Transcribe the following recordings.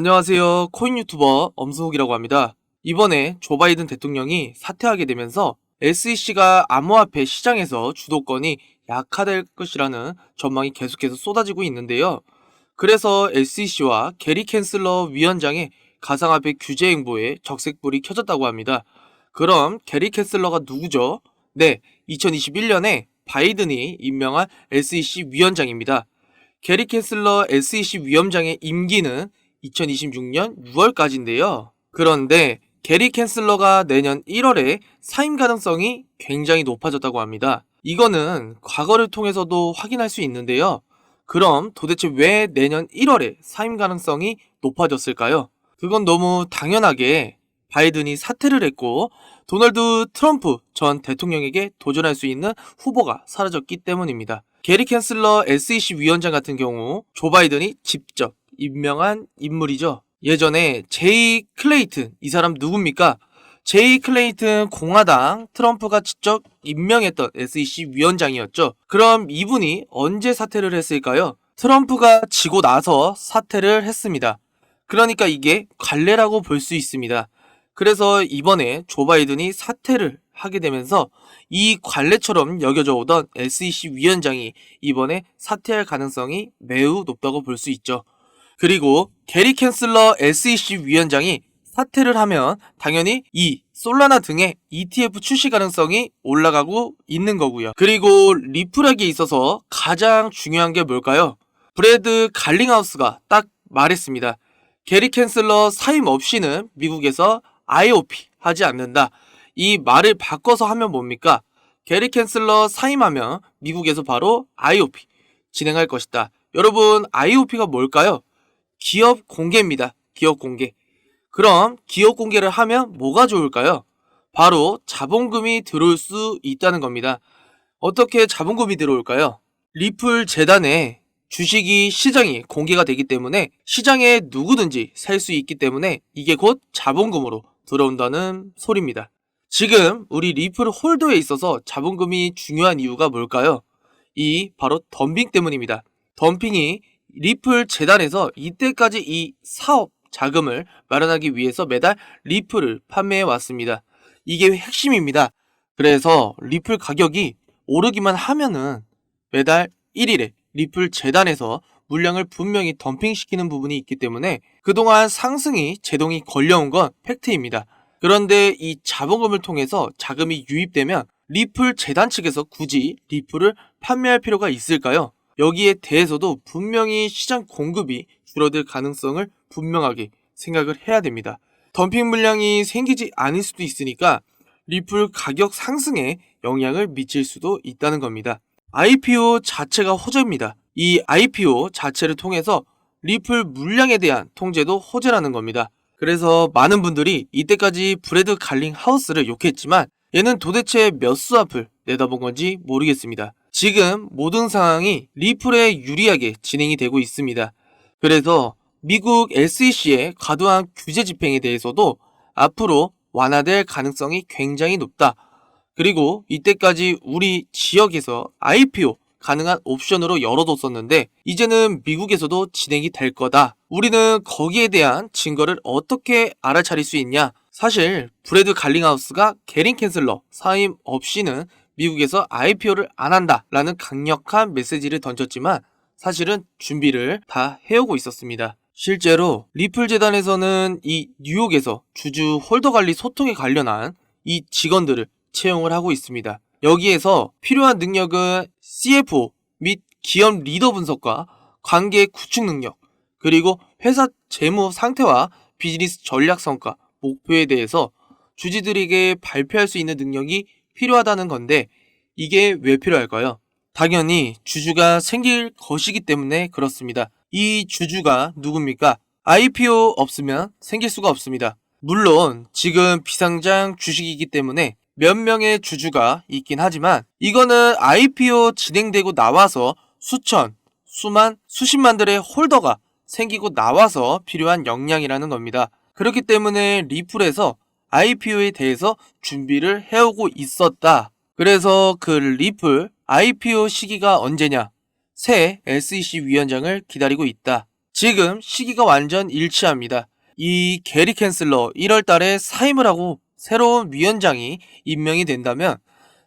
안녕하세요. 코인 유튜버 엄수욱이라고 합니다. 이번에 조 바이든 대통령이 사퇴하게 되면서 SEC가 암호화폐 시장에서 주도권이 약화될 것이라는 전망이 계속해서 쏟아지고 있는데요. 그래서 SEC와 게리 캔슬러 위원장의 가상화폐 규제 행보에 적색불이 켜졌다고 합니다. 그럼 게리 캔슬러가 누구죠? 네, 2021년에 바이든이 임명한 SEC 위원장입니다. 게리 캔슬러 SEC 위원장의 임기는 2026년 6월까지인데요. 그런데 게리 캔슬러가 내년 1월에 사임 가능성이 굉장히 높아졌다고 합니다. 이거는 과거를 통해서도 확인할 수 있는데요. 그럼 도대체 왜 내년 1월에 사임 가능성이 높아졌을까요? 그건 너무 당연하게 바이든이 사퇴를 했고 도널드 트럼프 전 대통령에게 도전할 수 있는 후보가 사라졌기 때문입니다. 게리 캔슬러 SEC 위원장 같은 경우 조 바이든이 직접 임명한 인물이죠. 예전에 제이 클레이튼, 이 사람 누굽니까? 제이 클레이튼 공화당 트럼프가 직접 임명했던 SEC 위원장이었죠. 그럼 이분이 언제 사퇴를 했을까요? 트럼프가 지고 나서 사퇴를 했습니다. 그러니까 이게 관례라고 볼 수 있습니다. 그래서 이번에 조 바이든이 사퇴를 하게 되면서 이 관례처럼 여겨져 오던 SEC 위원장이 이번에 사퇴할 가능성이 매우 높다고 볼 수 있죠. 그리고 게리 캔슬러 SEC 위원장이 사퇴를 하면 당연히 이 솔라나 등의 ETF 출시 가능성이 올라가고 있는 거고요. 그리고 리플하기에 있어서 가장 중요한 게 뭘까요? 브래드 갈링하우스가 딱 말했습니다. 게리 캔슬러 사임 없이는 미국에서 IOP 하지 않는다. 이 말을 바꿔서 하면 뭡니까? 게리 캔슬러 사임하면 미국에서 바로 IOP 진행할 것이다. 여러분, IOP가 뭘까요? 기업 공개입니다. 기업 공개. 그럼 기업 공개를 하면 뭐가 좋을까요? 바로 자본금이 들어올 수 있다는 겁니다. 어떻게 자본금이 들어올까요? 리플 재단에 주식이 시장이 공개가 되기 때문에 시장에 누구든지 살 수 있기 때문에 이게 곧 자본금으로 들어온다는 소리입니다. 지금 우리 리플 홀더에 있어서 자본금이 중요한 이유가 뭘까요? 이 바로 덤핑 때문입니다. 덤핑이 리플 재단에서 이때까지 이 사업 자금을 마련하기 위해서 매달 리플을 판매해 왔습니다. 이게 핵심입니다. 그래서 리플 가격이 오르기만 하면은 매달 1일에 리플 재단에서 물량을 분명히 덤핑시키는 부분이 있기 때문에 그동안 상승이 제동이 걸려온 건 팩트입니다. 그런데 이 자본금을 통해서 자금이 유입되면 리플 재단 측에서 굳이 리플을 판매할 필요가 있을까요? 여기에 대해서도 분명히 시장 공급이 줄어들 가능성을 분명하게 생각을 해야 됩니다. 덤핑 물량이 생기지 않을 수도 있으니까 리플 가격 상승에 영향을 미칠 수도 있다는 겁니다. IPO 자체가 호재입니다. 이 IPO 자체를 통해서 리플 물량에 대한 통제도 호재라는 겁니다. 그래서 많은 분들이 이때까지 브래드 갈링 하우스를 욕했지만 얘는 도대체 몇 수 앞을 내다본 건지 모르겠습니다. 지금 모든 상황이 리플에 유리하게 진행이 되고 있습니다. 그래서 미국 SEC의 과도한 규제 집행에 대해서도 앞으로 완화될 가능성이 굉장히 높다. 그리고 이때까지 우리 지역에서 IPO 가능한 옵션으로 열어뒀었는데 이제는 미국에서도 진행이 될 거다. 우리는 거기에 대한 증거를 어떻게 알아차릴 수 있냐? 사실 브래드 갈링하우스가 게리 캔슬러 사임 없이는 미국에서 IPO를 안 한다 라는 강력한 메시지를 던졌지만 사실은 준비를 다 해오고 있었습니다. 실제로 리플 재단에서는 이 뉴욕에서 주주 홀더 관리 소통에 관련한 이 직원들을 채용을 하고 있습니다. 여기에서 필요한 능력은 CFO 및 기업 리더 분석과 관계 구축 능력, 그리고 회사 재무 상태와 비즈니스 전략 성과, 목표에 대해서 주주들에게 발표할 수 있는 능력이 필요하다는 건데 이게 왜 필요할까요? 당연히 주주가 생길 것이기 때문에 그렇습니다. 이 주주가 누굽니까? IPO 없으면 생길 수가 없습니다. 물론 지금 비상장 주식이기 때문에 몇 명의 주주가 있긴 하지만 이거는 IPO 진행되고 나와서 수천, 수만, 수십만들의 홀더가 생기고 나와서 필요한 역량이라는 겁니다. 그렇기 때문에 리플에서 IPO에 대해서 준비를 해오고 있었다. 그래서 그 리플 IPO 시기가 언제냐? 새 SEC 위원장을 기다리고 있다. 지금 시기가 완전 일치합니다. 이 게리 캔슬러 1월 달에 사임을 하고 새로운 위원장이 임명이 된다면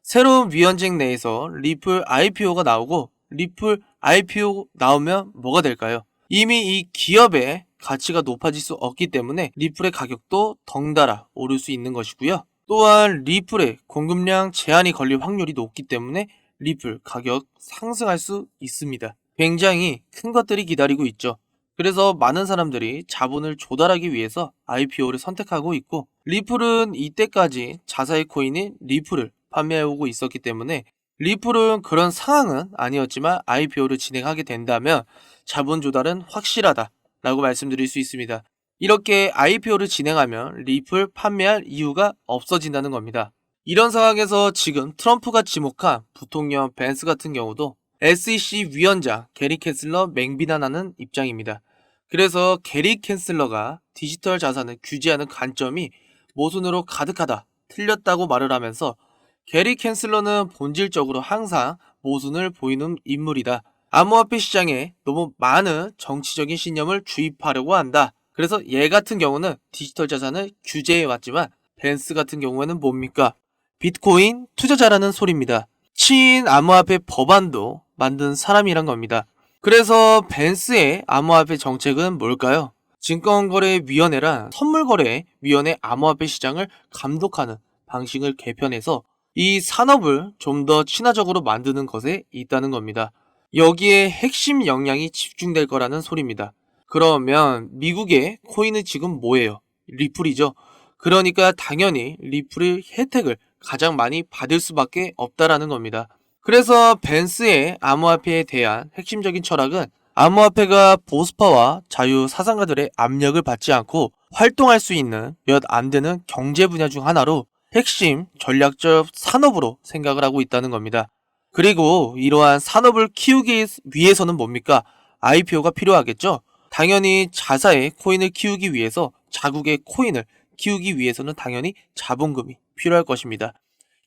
새로운 위원장 내에서 리플 IPO가 나오고 리플 IPO 나오면 뭐가 될까요? 이미 이 기업의 가치가 높아질 수 없기 때문에 리플의 가격도 덩달아 오를 수 있는 것이고요. 또한 리플의 공급량 제한이 걸릴 확률이 높기 때문에 리플 가격 상승할 수 있습니다. 굉장히 큰 것들이 기다리고 있죠. 그래서 많은 사람들이 자본을 조달하기 위해서 IPO를 선택하고 있고 리플은 이때까지 자사의 코인인 리플을 판매해오고 있었기 때문에 리플은 그런 상황은 아니었지만 IPO를 진행하게 된다면 자본 조달은 확실하다 라고 말씀드릴 수 있습니다. 이렇게 IPO를 진행하면 리플 판매할 이유가 없어진다는 겁니다. 이런 상황에서 지금 트럼프가 지목한 부통령 벤스 같은 경우도 SEC 위원장 게리 캔슬러 맹비난하는 입장입니다. 그래서 게리 캔슬러가 디지털 자산을 규제하는 관점이 모순으로 가득하다, 틀렸다고 말을 하면서 게리 캔슬러는 본질적으로 항상 모순을 보이는 인물이다. 암호화폐 시장에 너무 많은 정치적인 신념을 주입하려고 한다. 그래서 얘 같은 경우는 디지털 자산을 규제해왔지만 벤스 같은 경우에는 뭡니까? 비트코인 투자자라는 소리입니다. 친 암호화폐 법안도 만든 사람이란 겁니다. 그래서 벤스의 암호화폐 정책은 뭘까요? 증권거래위원회란 선물거래위원회 암호화폐 시장을 감독하는 방식을 개편해서 이 산업을 좀 더 친화적으로 만드는 것에 있다는 겁니다. 여기에 핵심 역량이 집중될 거라는 소리입니다. 그러면 미국의 코인은 지금 뭐예요? 리플이죠. 그러니까 당연히 리플의 혜택을 가장 많이 받을 수밖에 없다라는 겁니다. 그래서 벤스의 암호화폐에 대한 핵심적인 철학은 암호화폐가 보수파와 자유사상가들의 압력을 받지 않고 활동할 수 있는 몇 안 되는 경제 분야 중 하나로 핵심 전략적 산업으로 생각을 하고 있다는 겁니다. 그리고 이러한 산업을 키우기 위해서는 뭡니까? IPO가 필요하겠죠? 당연히 자사의 코인을 키우기 위해서 자국의 코인을 키우기 위해서는 당연히 자본금이 필요할 것입니다.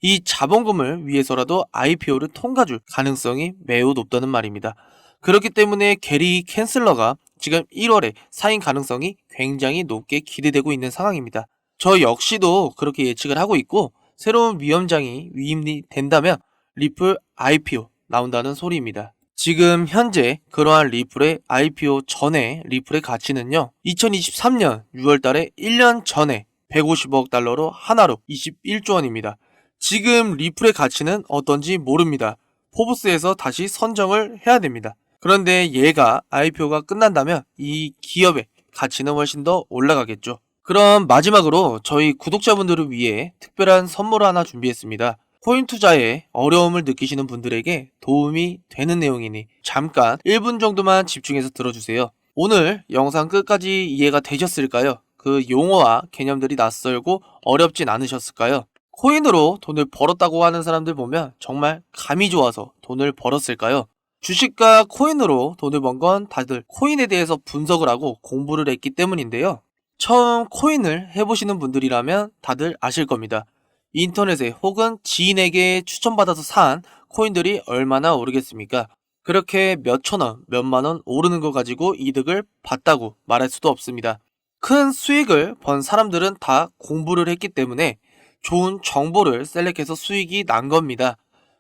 이 자본금을 위해서라도 IPO를 통과줄 가능성이 매우 높다는 말입니다. 그렇기 때문에 게리 캔슬러가 지금 1월에 사인 가능성이 굉장히 높게 기대되고 있는 상황입니다. 저 역시도 그렇게 예측을 하고 있고 새로운 위원장이 위임이 된다면 리플 IPO 나온다는 소리입니다. 지금 현재 그러한 리플의 IPO 전에 리플의 가치는요 2023년 6월달에 1년 전에 150억 달러로 하나로 21조 원입니다. 지금 리플의 가치는 어떤지 모릅니다. 포브스에서 다시 선정을 해야 됩니다. 그런데 얘가 IPO가 끝난다면 이 기업의 가치는 훨씬 더 올라가겠죠. 그럼 마지막으로 저희 구독자분들을 위해 특별한 선물을 하나 준비했습니다. 코인 투자에 어려움을 느끼시는 분들에게 도움이 되는 내용이니 잠깐 1분 정도만 집중해서 들어주세요. 오늘 영상 끝까지 이해가 되셨을까요? 그 용어와 개념들이 낯설고 어렵진 않으셨을까요? 코인으로 돈을 벌었다고 하는 사람들 보면 정말 감이 좋아서 돈을 벌었을까요? 주식과 코인으로 돈을 번 건 다들 코인에 대해서 분석을 하고 공부를 했기 때문인데요. 처음 코인을 해보시는 분들이라면 다들 아실 겁니다. 인터넷에 혹은 지인에게 추천받아서 산 코인들이 얼마나 오르겠습니까? 그렇게 몇천원, 몇만원 오르는 거 가지고 이득을 봤다고 말할 수도 없습니다. 큰 수익을 번 사람들은 다 공부를 했기 때문에 좋은 정보를 셀렉해서 수익이 난 겁니다.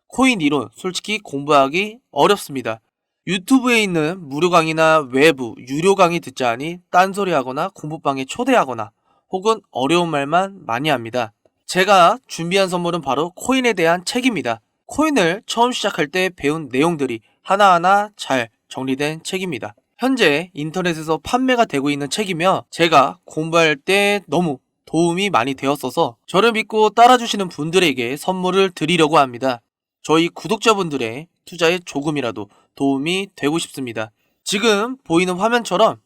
코인 이론 솔직히 공부하기 어렵습니다. 유튜브에 있는 무료 강의나 외부 유료 강의 듣자 하니 딴소리 하거나 공부방에 초대하거나 혹은 어려운 말만 많이 합니다. 제가 준비한 선물은 바로 코인에 대한 책입니다. 코인을 처음 시작할 때 배운 내용들이 하나하나 잘 정리된 책입니다. 현재 인터넷에서 판매가 되고 있는 책이며 제가 공부할 때 너무 도움이 많이 되었어서 저를 믿고 따라주시는 분들에게 선물을 드리려고 합니다. 저희 구독자분들의 투자에 조금이라도 도움이 되고 싶습니다. 지금 보이는 화면처럼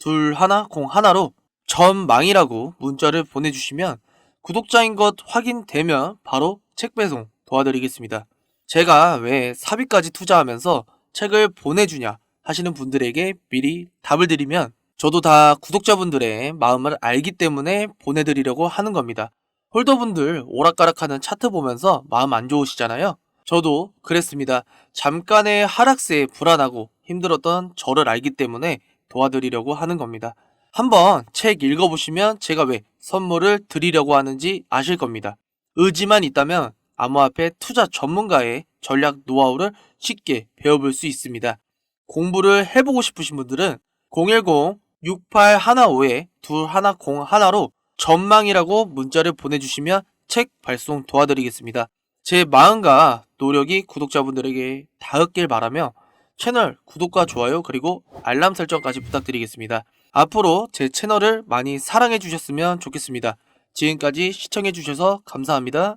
010-6815-2101로 전망이라고 문자를 보내주시면 구독자인 것 확인되면 바로 책 배송 도와드리겠습니다. 제가 왜 사비까지 투자하면서 책을 보내주냐 하시는 분들에게 미리 답을 드리면 저도 다 구독자분들의 마음을 알기 때문에 보내드리려고 하는 겁니다. 홀더분들 오락가락하는 차트 보면서 마음 안 좋으시잖아요. 저도 그랬습니다. 잠깐의 하락세에 불안하고 힘들었던 저를 알기 때문에 도와드리려고 하는 겁니다. 한번 책 읽어보시면 제가 왜 선물을 드리려고 하는지 아실 겁니다. 의지만 있다면 암호화폐 투자 전문가의 전략 노하우를 쉽게 배워볼 수 있습니다. 공부를 해보고 싶으신 분들은 010-6815-2101로 전망이라고 문자를 보내주시면 책 발송 도와드리겠습니다. 제 마음과 노력이 구독자분들에게 닿았길 바라며 채널 구독과 좋아요 그리고 알람 설정까지 부탁드리겠습니다. 앞으로 제 채널을 많이 사랑해 주셨으면 좋겠습니다. 지금까지 시청해 주셔서 감사합니다.